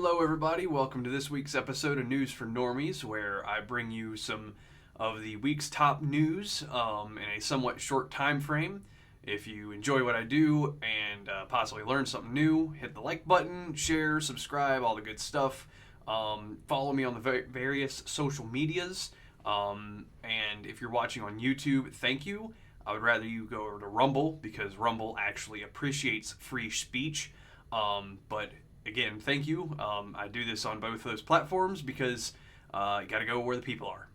Hello, everybody. Welcome to this week's episode of News for Normies, where I bring you some of the week's top news in a somewhat short time frame. If you enjoy what I do and possibly learn something new, hit the like button, share, subscribe, all the good stuff. Follow me on the various social medias. And if you're watching on YouTube, thank you. I would rather you go over to Rumble because Rumble actually appreciates free speech. But again, thank you. I do this on both those platforms because you got to go where the people are.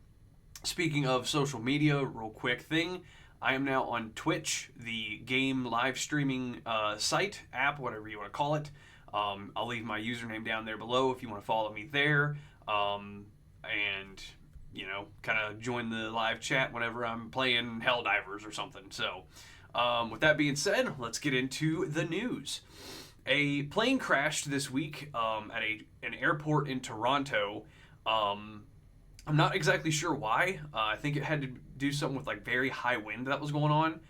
Speaking of social media, real quick thing. I am now on Twitch, the game live streaming site, app, whatever you want to call it. I'll leave my username down there below if you want to follow me there. And, you know, kind of join the live chat whenever I'm playing Helldivers or something. So, with that being said, let's get into the news. A plane crashed this week at an airport in Toronto. I'm not exactly sure why. I think it had to do something with like very high wind that was going on,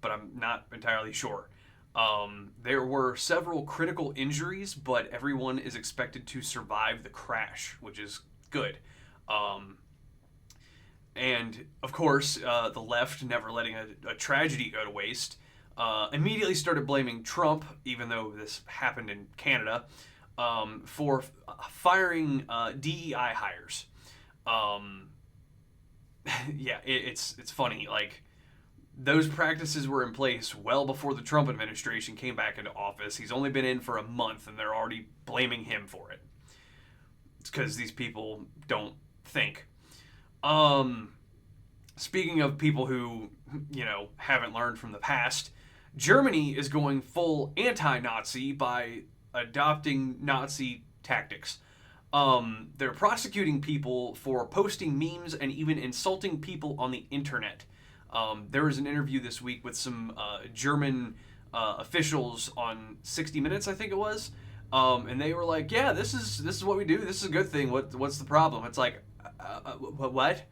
but I'm not entirely sure. There were several critical injuries, but everyone is expected to survive the crash, which is good. And of course, the left, never letting a tragedy go to waste, immediately started blaming Trump, even though this happened in Canada, for firing DEI hires. Yeah, it's funny. Like, those practices were in place well before the Trump administration came back into office. He's only been in for a month, and they're already blaming him for it. It's because these people don't think. Speaking of people who, you know, haven't learned from the past, Germany is going full anti-Nazi by adopting Nazi tactics. They're prosecuting people for posting memes and even insulting people on the internet. There was an interview this week with some German officials on 60 Minutes, I think it was, and they were like, "Yeah, this is what we do. This is a good thing. What's the problem?" It's like, what?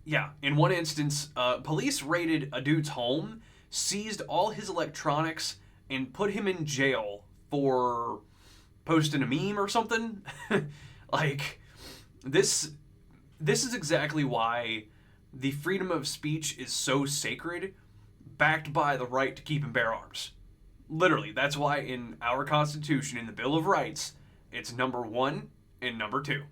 Yeah. In one instance, police raided a dude's home, seized all his electronics, and put him in jail for posting a meme or something. Like, this is exactly why the freedom of speech is so sacred, backed by the right to keep and bear arms. Literally, that's why in our Constitution, in the Bill of Rights, it's number 1 and number 2.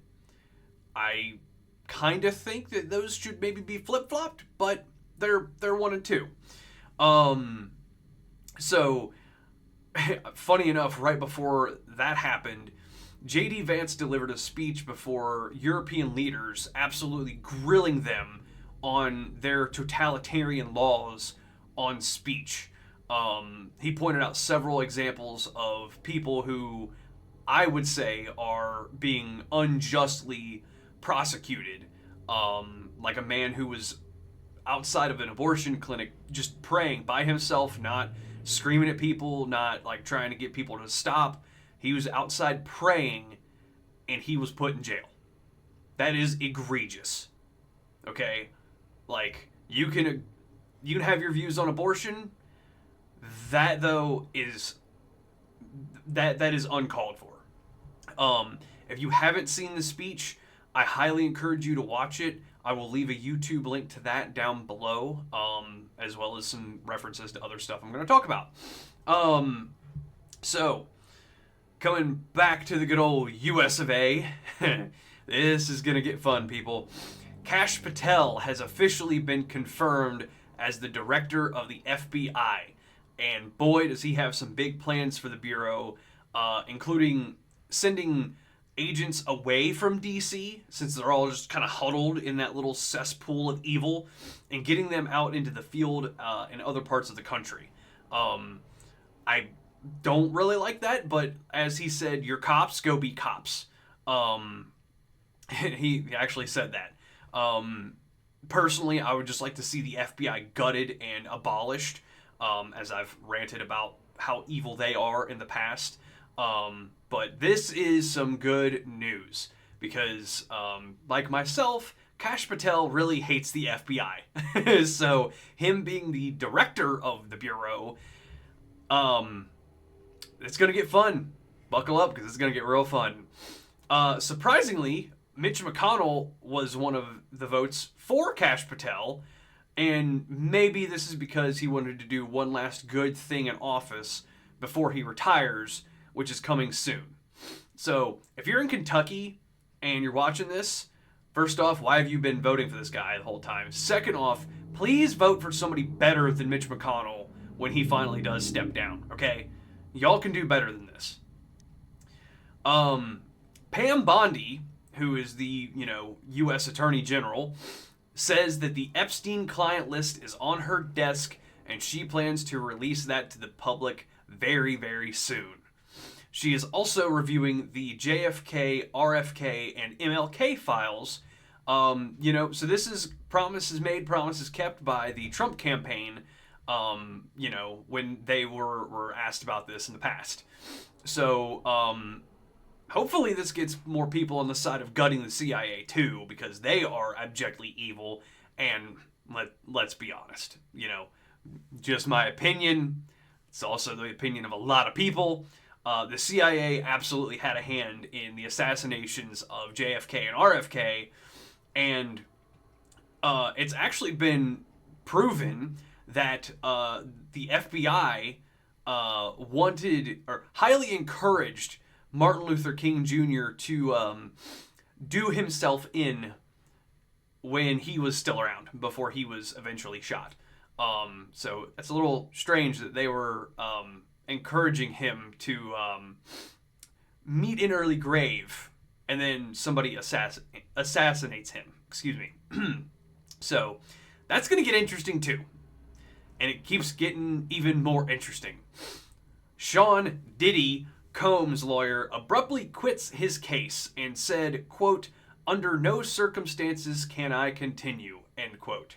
I kind of think that those should maybe be flip-flopped, but they're 1 and 2. So, funny enough, right before that happened, J.D. Vance delivered a speech before European leaders, absolutely grilling them on their totalitarian laws on speech. He pointed out several examples of people who I would say are being unjustly prosecuted. Like a man who was outside of an abortion clinic just praying by himself, not screaming at people, not like trying to get people to stop. He was outside praying and he was put in jail. That is egregious. Okay? Like, you can have your views on abortion. That though is that is uncalled for. If you haven't seen the speech, I highly encourage you to watch it. I will leave a YouTube link to that down below, as well as some references to other stuff I'm going to talk about. So, coming back to the good old US of A, this is going to get fun, people. Kash Patel has officially been confirmed as the director of the FBI. And boy, does he have some big plans for the Bureau, including sending agents away from DC, since they're all just kind of huddled in that little cesspool of evil, and getting them out into the field in other parts of the country. I don't really like that, but as he said, your cops, go be cops. He actually said that. Personally, I would just like to see the FBI gutted and abolished, as I've ranted about how evil they are in the past. But this is some good news because, like myself, Kash Patel really hates the FBI. So him being the director of the Bureau, it's going to get fun. buckle up because it's going to get real fun. Surprisingly, Mitch McConnell was one of the votes for Kash Patel, and maybe this is because he wanted to do one last good thing in office before he retires, which is coming soon. So, if you're in Kentucky and you're watching this, first off, why have you been voting for this guy the whole time? Second off, please vote for somebody better than Mitch McConnell when he finally does step down, okay? Y'all can do better than this. Pam Bondi, who is the, U.S. Attorney General, says that the Epstein client list is on her desk and she plans to release that to the public very, very soon. She is also reviewing the JFK, RFK, and MLK files. So this is promises made, promises kept by the Trump campaign, when they were asked about this in the past. So, hopefully this gets more people on the side of gutting the CIA too, because they are abjectly evil, and let's be honest, just my opinion. It's also the opinion of a lot of people. The CIA absolutely had a hand in the assassinations of JFK and RFK, and it's actually been proven that the FBI wanted or highly encouraged Martin Luther King Jr. to do himself in when he was still around, before he was eventually shot. So it's a little strange that they were encouraging him to meet an early grave and then somebody assassinates him. Excuse me. So that's going to get interesting too. And it keeps getting even more interesting. Sean Diddy Combs' lawyer abruptly quits his case and said, quote, "Under no circumstances can I continue," end quote.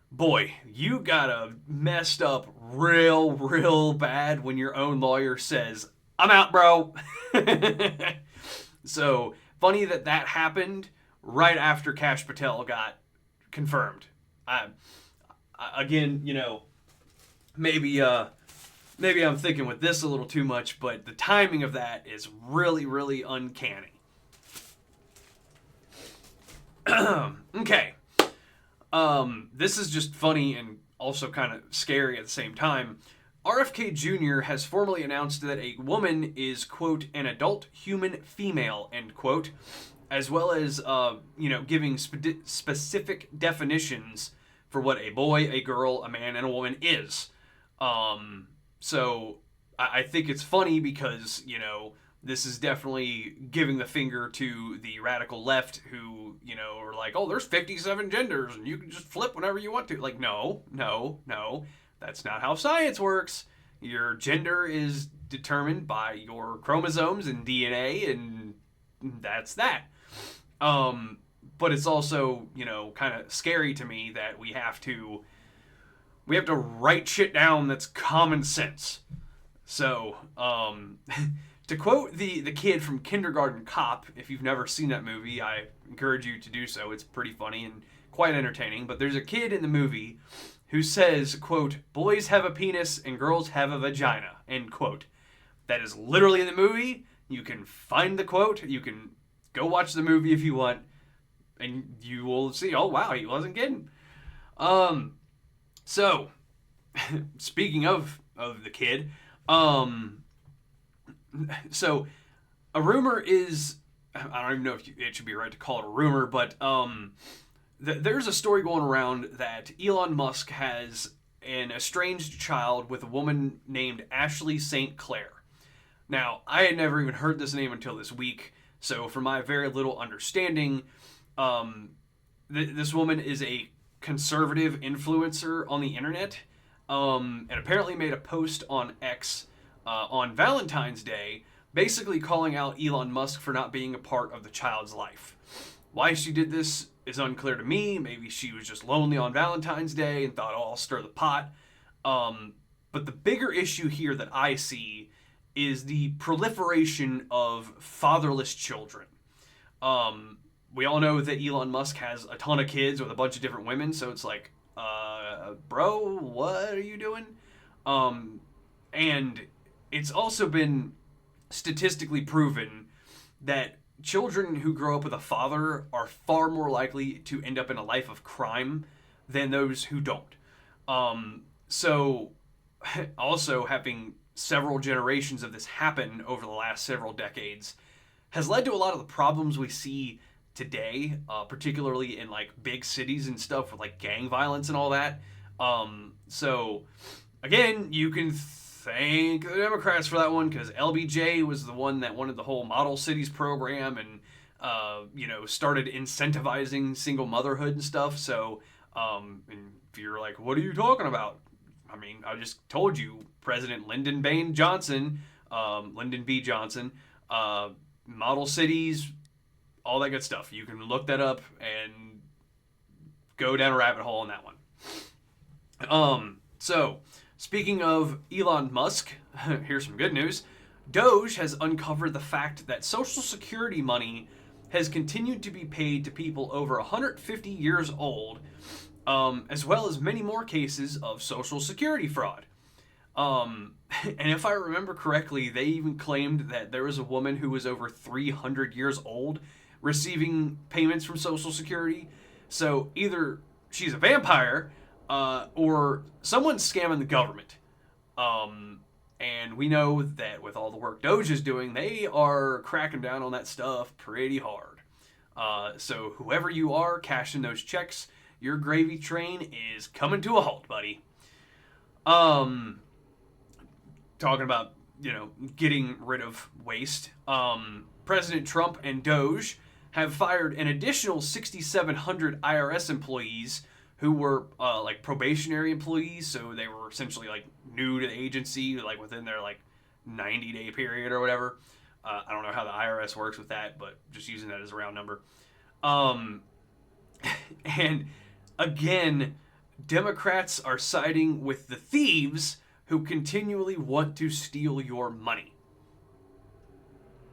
Boy, you gotta messed up real bad when your own lawyer says, "I'm out, bro." So, funny that happened right after Kash Patel got confirmed. Again, maybe I'm thinking with this a little too much, but the timing of that is really uncanny. Okay. This is just funny and also kind of scary at the same time. RFK Jr. has formally announced that a woman is, quote, "an adult human female," end quote, as well as, giving specific definitions for what a boy, a girl, a man, and a woman is. So I think it's funny because, this is definitely giving the finger to the radical left who, are like, oh, there's 57 genders and you can just flip whenever you want to. Like, no. That's not how science works. Your gender is determined by your chromosomes and DNA, and that's that. But it's also, kind of scary to me that we have to write shit down that's common sense. So, to quote the kid from Kindergarten Cop, if you've never seen that movie, I encourage you to do so. It's pretty funny and quite entertaining. But there's a kid in the movie who says, quote, "Boys have a penis and girls have a vagina," end quote. That is literally in the movie. You can find the quote. You can go watch the movie if you want, and you will see, oh, wow, he wasn't kidding. So, speaking of the kid, so a rumor is, I don't even know if it should be right to call it a rumor, but there's a story going around that Elon Musk has an estranged child with a woman named Ashley St. Clair. Now, I had never even heard this name until this week, so from my very little understanding, this woman is a conservative influencer on the internet, and apparently made a post on X on Valentine's Day, basically calling out Elon Musk for not being a part of the child's life. Why she did this is unclear to me. Maybe she was just lonely on Valentine's Day and thought, oh, I'll stir the pot. But the bigger issue here that I see is the proliferation of fatherless children. We all know that Elon Musk has a ton of kids with a bunch of different women, so it's like, bro, what are you doing? And it's also been statistically proven that children who grow up with a father are far more likely to end up in a life of crime than those who don't. So, also having several generations of this happen over the last several decades has led to a lot of the problems we see today, particularly in like big cities and stuff with like gang violence and all that. So, again, you can thank the Democrats for that one because LBJ was the one that wanted the whole model cities program and started incentivizing single motherhood and stuff. So, and if you're like, what are you talking about? I mean, I just told you, President Lyndon B. Johnson, model cities, all that good stuff. You can look that up and go down a rabbit hole on that one. So, speaking of Elon Musk, here's some good news. Doge has uncovered the fact that Social Security money has continued to be paid to people over 150 years old, as well as many more cases of Social Security fraud. And if I remember correctly, they even claimed that there was a woman who was over 300 years old receiving payments from Social Security. So either she's a vampire, or someone's scamming the government. And we know that with all the work Doge is doing, they are cracking down on that stuff pretty hard. So whoever you are cashing those checks, your gravy train is coming to a halt, buddy. Talking about, getting rid of waste. President Trump and Doge have fired an additional 6,700 IRS employees who were like probationary employees, so they were essentially like new to the agency, like within their like 90-day period or whatever. I don't know how the IRS works with that, but just using that as a round number. And again, Democrats are siding with the thieves who continually want to steal your money.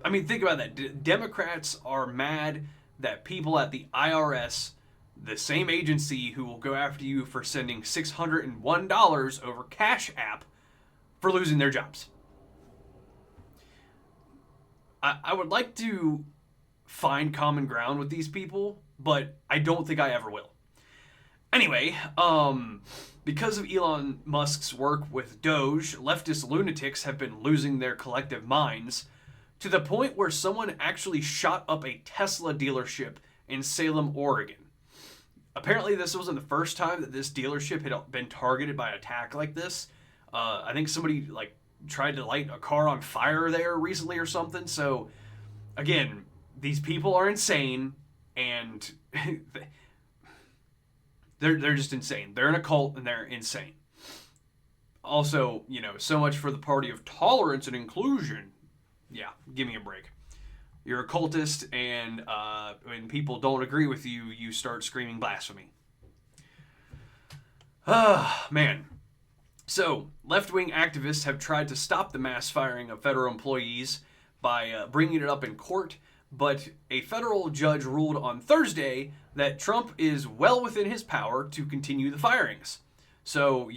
I mean, think about that. Democrats are mad that people at the IRS, the same agency who will go after you for sending $601 over Cash App, for losing their jobs. I would like to find common ground with these people, but I don't think I ever will. Anyway, because of Elon Musk's work with Doge, leftist lunatics have been losing their collective minds to the point where someone actually shot up a Tesla dealership in Salem, Oregon. Apparently, this wasn't the first time that this dealership had been targeted by an attack like this. I think somebody tried to light a car on fire there recently or something. So, again, these people are insane, and they're just insane. They're in a cult, and they're insane. Also, so much for the party of tolerance and inclusion. Yeah, give me a break. You're a cultist, and when people don't agree with you, you start screaming blasphemy. Man. So, left-wing activists have tried to stop the mass firing of federal employees by bringing it up in court, but a federal judge ruled on Thursday that Trump is well within his power to continue the firings. So,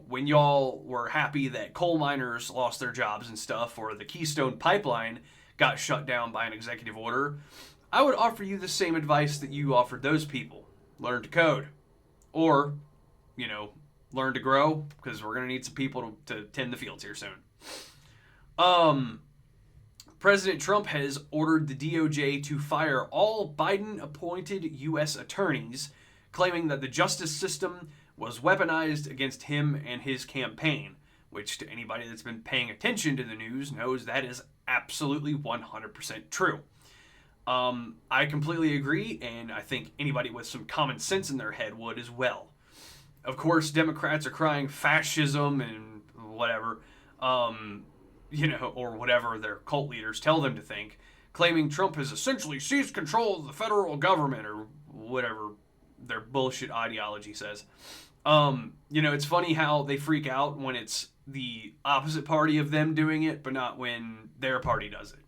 when y'all were happy that coal miners lost their jobs and stuff, or the Keystone Pipeline got shut down by an executive order, I would offer you the same advice that you offered those people. Learn to code. Or, learn to grow, because we're going to need some people to tend the fields here soon. President Trump has ordered the DOJ to fire all Biden-appointed U.S. attorneys, claiming that the justice system was weaponized against him and his campaign, which to anybody that's been paying attention to the news knows that is absolutely 100% true. I completely agree, and I think anybody with some common sense in their head would as well. Of course, Democrats are crying fascism and whatever, or whatever their cult leaders tell them to think, claiming Trump has essentially seized control of the federal government, or whatever their bullshit ideology says. It's funny how they freak out when it's the opposite party of them doing it, but not when their party does it.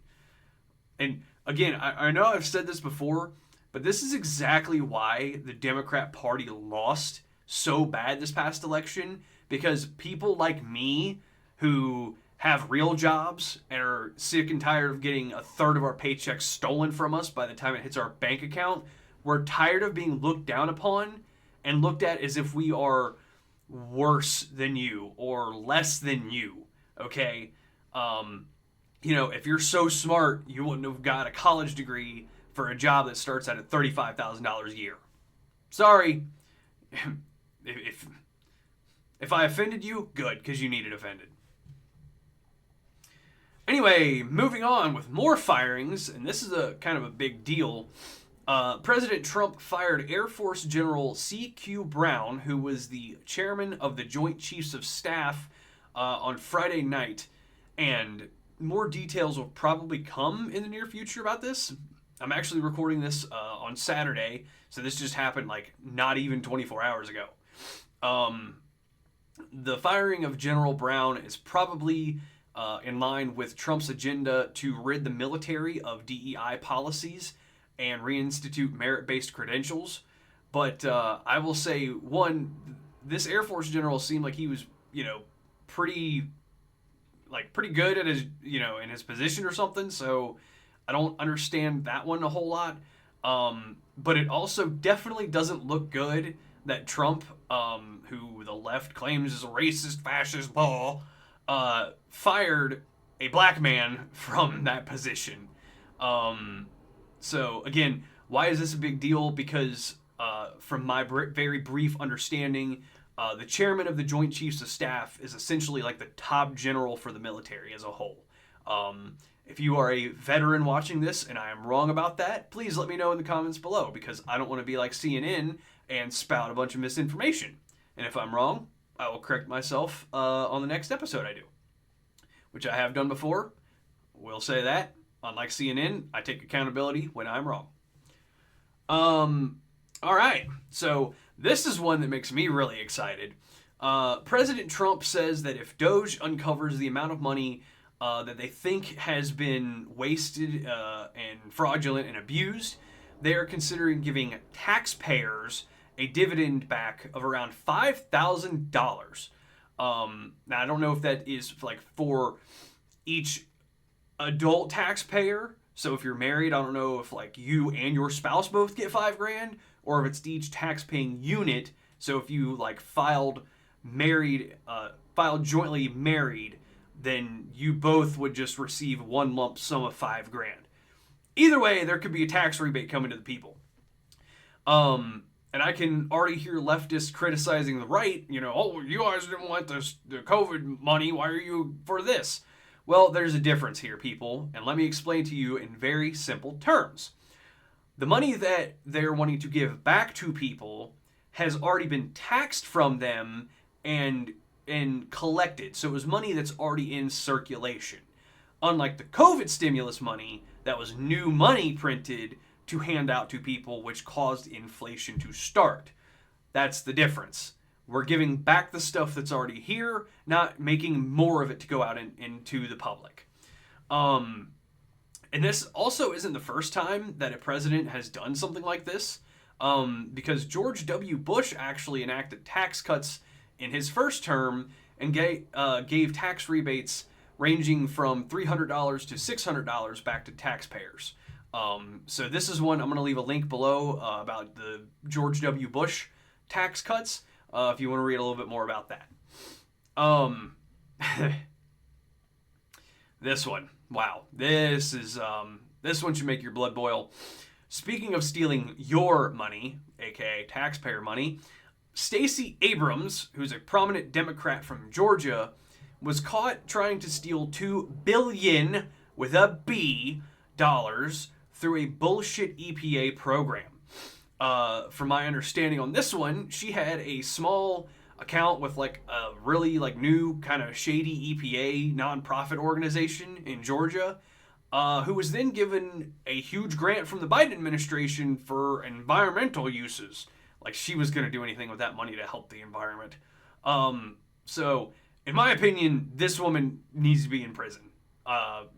And again, I know I've said this before, but this is exactly why the Democrat Party lost so bad this past election, because people like me who have real jobs and are sick and tired of getting a third of our paychecks stolen from us by the time it hits our bank account. We're tired of being looked down upon and looked at as if we are worse than you or less than you. Okay? If you're so smart, you wouldn't have got a college degree for a job that starts out at $35,000 a year. Sorry. If I offended you, good, because you needed offended. Anyway, moving on with more firings, and this is a kind of a big deal. President Trump fired Air Force General C.Q. Brown, who was the chairman of the Joint Chiefs of Staff, on Friday night. And more details will probably come in the near future about this. I'm actually recording this on Saturday, so this just happened like not even 24 hours ago. The firing of General Brown is probably in line with Trump's agenda to rid the military of DEI policies and reinstitute merit-based credentials. But I will say, one, this Air Force general seemed like he was, pretty good at his, in his position or something. So I don't understand that one a whole lot. But it also definitely doesn't look good that Trump, who the left claims is a racist, fascist, fired a black man from that position. So again, why is this a big deal? Because from my very brief understanding, the chairman of the Joint Chiefs of Staff is essentially like the top general for the military as a whole. If you are a veteran watching this and I am wrong about that, please let me know in the comments below, because I don't want to be like CNN and spout a bunch of misinformation. And if I'm wrong, I will correct myself on the next episode I do, which I have done before. We'll say that. Unlike CNN, I take accountability when I'm wrong. All right, so this is one that makes me really excited. President Trump says that if Doge uncovers the amount of money that they think has been wasted and fraudulent and abused, they are considering giving taxpayers a dividend back of around $5,000. Now, I don't know if that is like for each adult taxpayer. So if you're married, I don't know if like you and your spouse both get $5,000, or if it's each tax-paying unit. So if you like filed jointly married, then you both would just receive one lump sum of $5,000. Either way, there could be a tax rebate coming to the people. And I can already hear leftists criticizing the right, you guys didn't want the COVID money, why are you for this? Well, there's a difference here, people, and let me explain to you in very simple terms. The money that they're wanting to give back to people has already been taxed from them and collected. So it was money that's already in circulation. Unlike the COVID stimulus money, that was new money printed to hand out to people, which caused inflation to start. That's the difference. We're giving back the stuff that's already here, not making more of it to go out into the public. And this also isn't the first time that a president has done something like this, because George W. Bush actually enacted tax cuts in his first term and gave tax rebates ranging from $300 to $600 back to taxpayers. So this is one, I'm going to leave a link below about the George W. Bush tax cuts, if you want to read a little bit more about that. This one, wow, this one should make your blood boil. Speaking of stealing your money, aka taxpayer money, Stacey Abrams, who's a prominent Democrat from Georgia, was caught trying to steal $2 billion with a B dollars through a bullshit EPA program. From my understanding on this one, she had a small account with like a really like new kind of shady EPA nonprofit organization in Georgia, who was then given a huge grant from the Biden administration for environmental uses. Like she was going to do anything with that money to help the environment. So in my opinion, this woman needs to be in prison.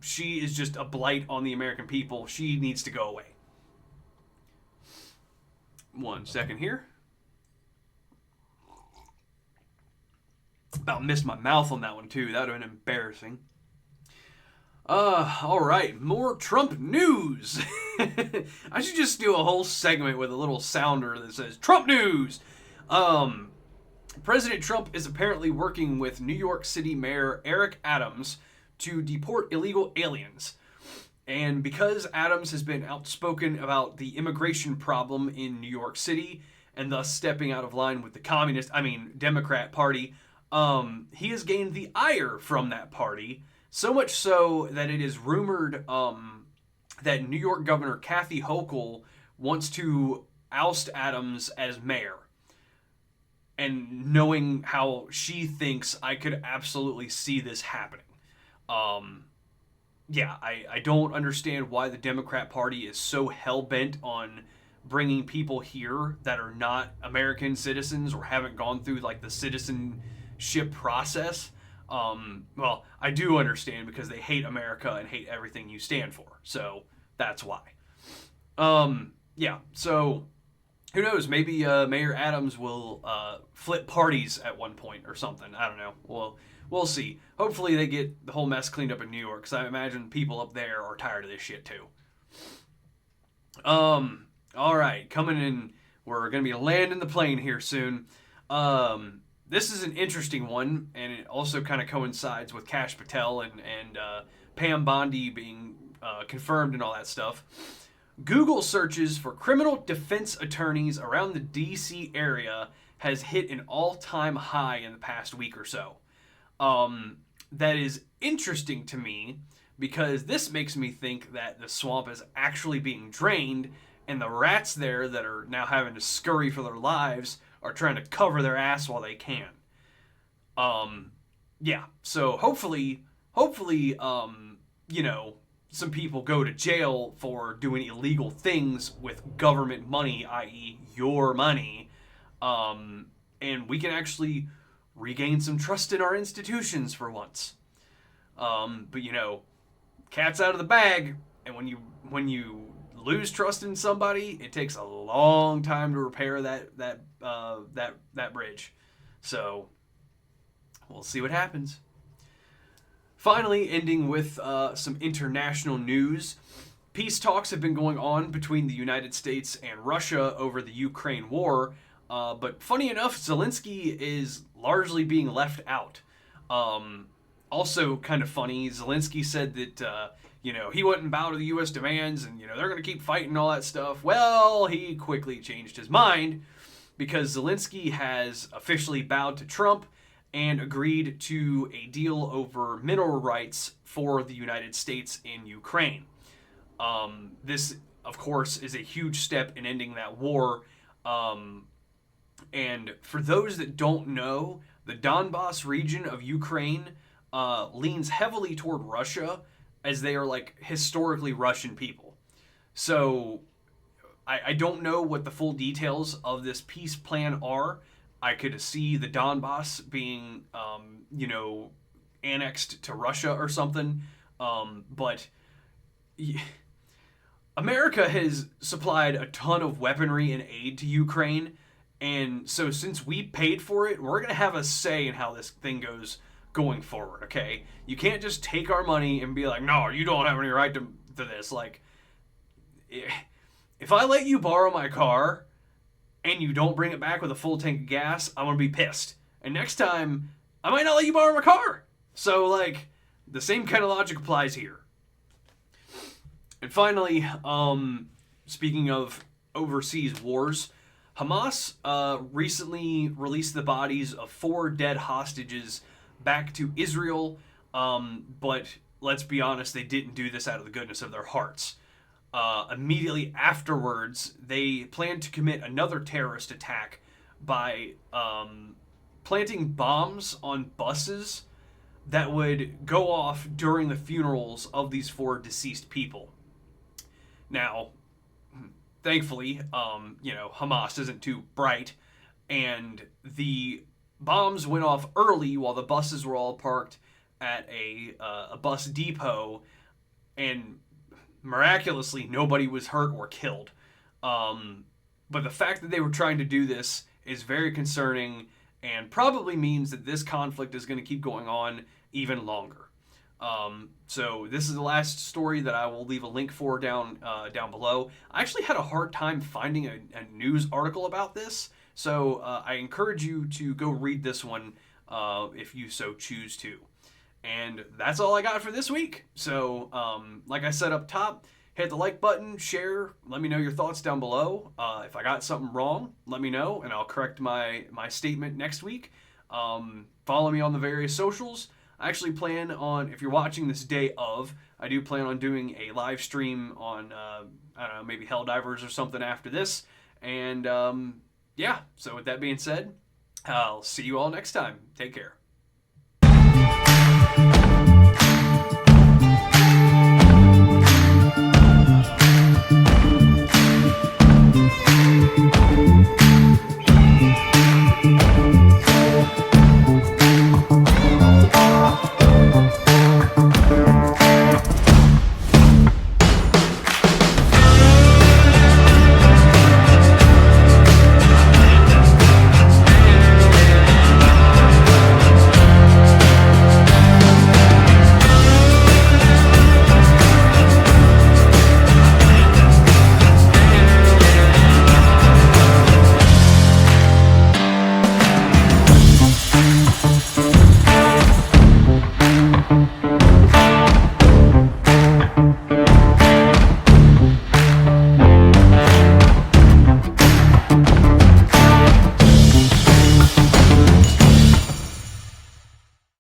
She is just a blight on the American people. She needs to go away. 1 second here. About missed my mouth on that one too. That would have been embarrassing. All right, more Trump news. I should just do a whole segment with a little sounder that says Trump news. Um, President Trump is apparently working with New York City Mayor Eric Adams to deport illegal aliens. And because Adams has been outspoken about the immigration problem in New York City and thus stepping out of line with the Democrat Party, he has gained the ire from that party. So much so that it is rumored that New York Governor Kathy Hochul wants to oust Adams as mayor. And knowing how she thinks, I could absolutely see this happening. I don't understand why the Democrat Party is so hell-bent on bringing people here that are not American citizens or haven't gone through like the citizenship process. I do understand because they hate America and hate everything you stand for. So that's why. So who knows? Maybe Mayor Adams will flip parties at one point or something. I don't know. We'll see. Hopefully they get the whole mess cleaned up in New York because I imagine people up there are tired of this shit too. All right, coming in. We're going to be landing the plane here soon. This is an interesting one, and it also kind of coincides with Kash Patel and Pam Bondi being confirmed and all that stuff. Google searches for criminal defense attorneys around the D.C. area has hit an all-time high in the past week or so. That is interesting to me because this makes me think that the swamp is actually being drained and the rats there that are now having to scurry for their lives are trying to cover their ass while they can. So hopefully, some people go to jail for doing illegal things with government money, i.e. your money, and we can actually regain some trust in our institutions for once. Cat's out of the bag, and when you lose trust in somebody, it takes a long time to repair that bridge. So we'll see what happens. Finally, ending with some international news. Peace talks have been going on between the United States and Russia over the Ukraine war, but funny enough, Zelensky is largely being left out. Also kind of funny, Zelensky said that he wouldn't bow to the U.S. demands and they're going to keep fighting and all that stuff. Well, he quickly changed his mind because Zelensky has officially bowed to Trump and agreed to a deal over mineral rights for the United States in Ukraine. This, of course, is a huge step in ending that war. And for those that don't know, the Donbass region of Ukraine leans heavily toward Russia as they are like historically Russian people. So I don't know what the full details of this peace plan are. I could see the Donbass being, annexed to Russia or something. But America has supplied a ton of weaponry and aid to Ukraine. And so since we paid for it, we're going to have a say in how this thing goes going forward, okay? You can't just take our money and be like, no, you don't have any right to this. Like, if I let you borrow my car and you don't bring it back with a full tank of gas, I'm going to be pissed. And next time, I might not let you borrow my car. So, like, the same kind of logic applies here. And finally, speaking of overseas wars, Hamas recently released the bodies of 4 dead hostages back to Israel, but let's be honest, they didn't do this out of the goodness of their hearts. Immediately afterwards, they planned to commit another terrorist attack by planting bombs on buses that would go off during the funerals of these 4 deceased people. Now, thankfully, Hamas isn't too bright, and the bombs went off early while the buses were all parked at a bus depot, and miraculously nobody was hurt or killed. But the fact that they were trying to do this is very concerning and probably means that this conflict is going to keep going on even longer. So this is the last story that I will leave a link for down below. I actually had a hard time finding a news article about this, so I encourage you to go read this one if you so choose to. And that's all I got for this week. So, like I said up top, hit the like button, share, let me know your thoughts down below. If I got something wrong, let me know, and I'll correct my statement next week. Follow me on the various socials. I actually plan on, if you're watching this day of, I do plan on doing a live stream on, I don't know, maybe Helldivers or something after this. And yeah, so with that being said, I'll see you all next time. Take care.